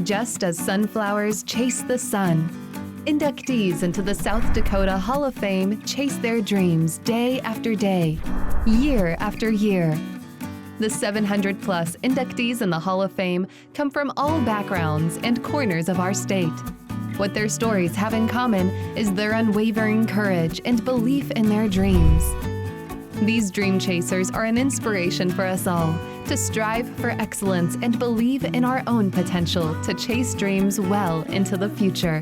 Just as sunflowers chase the sun, inductees into the South Dakota Hall of Fame chase their dreams day after day, year after year. The 700-plus inductees in the Hall of Fame come from all backgrounds and corners of our state. What their stories have in common is their unwavering courage and belief in their dreams. These dream chasers are an inspiration for us all to strive for excellence and believe in our own potential to chase dreams well into the future.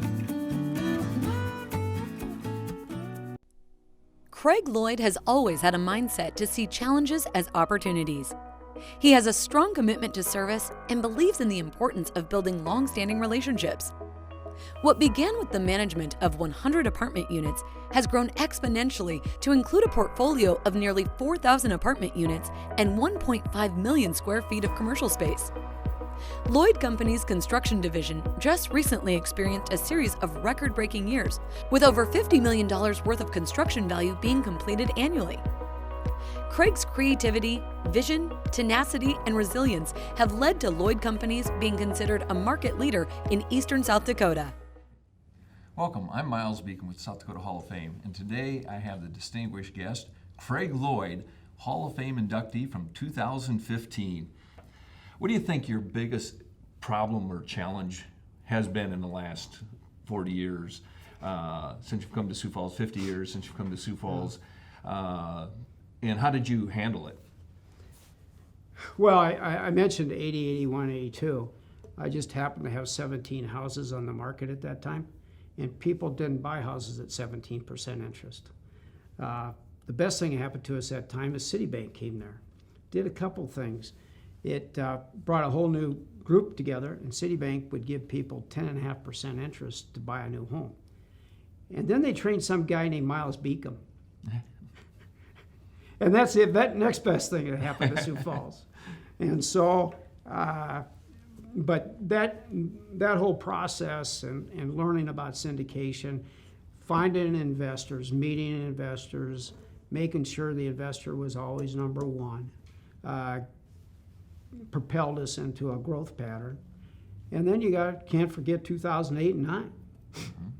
Craig Lloyd has always had a mindset to see challenges as opportunities. He has a strong commitment to service and believes in the importance of building long-standing relationships. What began with the management of 100 apartment units has grown exponentially to include a portfolio of nearly 4,000 apartment units and 1.5 million square feet of commercial space. Lloyd Companies' construction division just recently experienced a series of record-breaking years, with over $50 million worth of construction value being completed annually. Craig's creativity, vision, tenacity, and resilience have led to Lloyd Companies being considered a market leader in eastern South Dakota. Welcome, I'm Miles Beacom with South Dakota Hall of Fame, and today I have the distinguished guest, Craig Lloyd, Hall of Fame inductee from 2015. What do you think your biggest problem or challenge has been in the last 40 years, since you've come to Sioux Falls, 50 years since you've come to Sioux Falls, and how did you handle it? Well, I mentioned 80, 81, 82. I just happened to have 17 houses on the market at that time, and people didn't buy houses at 17% interest. The best thing that happened to us at that time is Citibank came there, did a couple things. It brought a whole new group together, and Citibank would give people 10.5% interest to buy a new home. And then they trained some guy named Miles Beacom. And that's the next best thing that happened to Sioux Falls. And so, but that whole process and learning about syndication, finding investors, meeting investors, making sure the investor was always number one, propelled us into a growth pattern. And then can't forget 2008 and 9.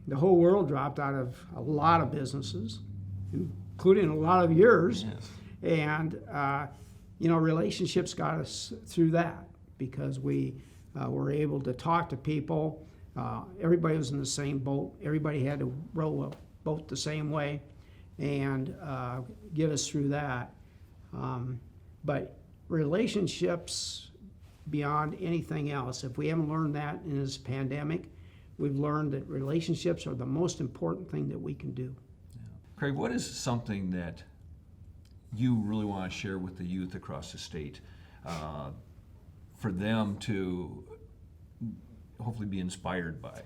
The whole world dropped out of a lot of businesses, including a lot of yours. Yes. And, relationships got us through that because we were able to talk to people. Everybody was in the same boat. Everybody had to row a boat the same way and get us through that. But relationships beyond anything else, if we haven't learned that in this pandemic, we've learned that relationships are the most important thing that we can do. Yeah. Craig, what is something that you really want to share with the youth across the state for them to hopefully be inspired by,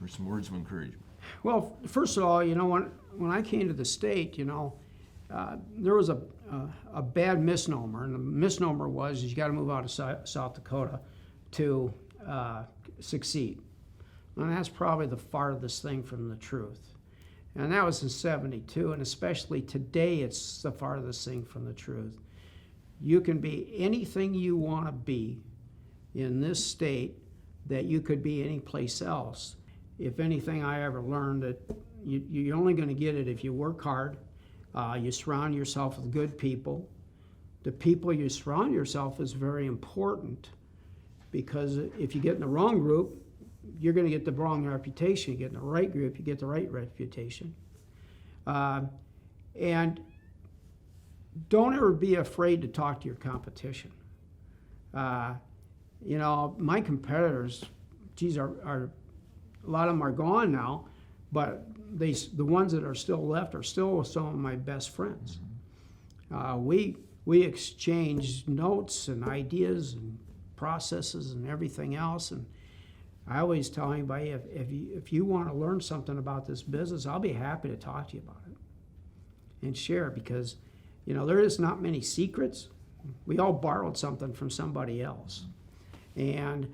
or some words of encouragement? Well, first of all, when I came to the state, there was a bad misnomer, and the misnomer was you got to move out of South Dakota to succeed. And that's probably the farthest thing from the truth. And that was in 72, and especially today, it's the farthest thing from the truth. You can be anything you want to be in this state that you could be any place else. If anything I ever learned, that you're only going to get it if you work hard, you surround yourself with good people. The people you surround yourself is very important, because if you get in the wrong group, you're going to get the wrong reputation. You get in the right group, you get the right reputation. And don't ever be afraid to talk to your competition. My competitors, are a lot of them are gone now, but the ones that are still left are still some of my best friends. We exchange notes and ideas and processes and everything else, and I always tell anybody, if you want to learn something about this business, I'll be happy to talk to you about it and share, because there is not many secrets. We all borrowed something from somebody else, and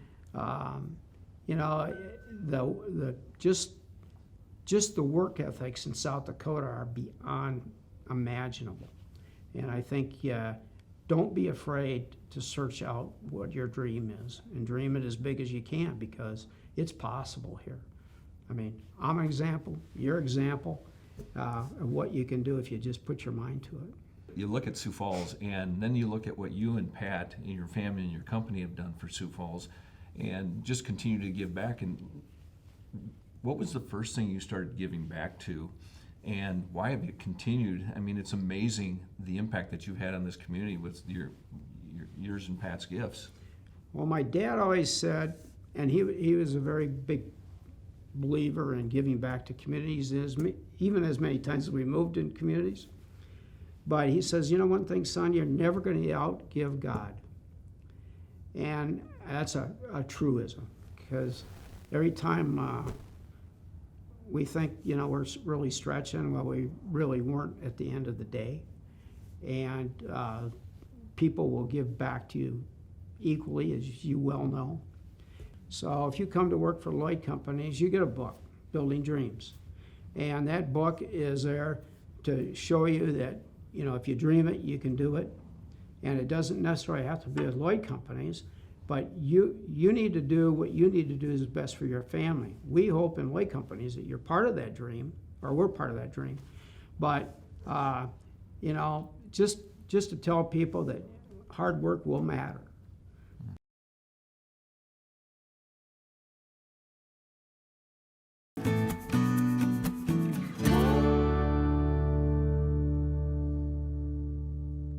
just the work ethics in South Dakota are beyond imaginable. And I think don't be afraid to search out what your dream is and dream it as big as you can, because it's possible here. I mean, I'm an example, you're an example of what you can do if you just put your mind to it. You look at Sioux Falls, and then you look at what you and Pat and your family and your company have done for Sioux Falls, and just continue to give back. And what was the first thing you started giving back to, and why have you continued? I mean, it's amazing the impact that you've had on this community with yours and Pat's gifts. Well, my dad always said, and he was a very big believer in giving back to communities, even as many times as we moved in communities. But he says, you know one thing, son, you're never going to outgive God. And that's a truism, because every time we think, you know, we're really stretching, well, we really weren't at the end of the day. And people will give back to you equally, as you well know. So if you come to work for Lloyd Companies, you get a book, Building Dreams. And that book is there to show you that, you know, if you dream it, you can do it. And it doesn't necessarily have to be with Lloyd Companies, but you need to do what you need to do is best for your family. We hope in Lloyd Companies that you're part of that dream, or we're part of that dream. But, you know, just to tell people that hard work will matter.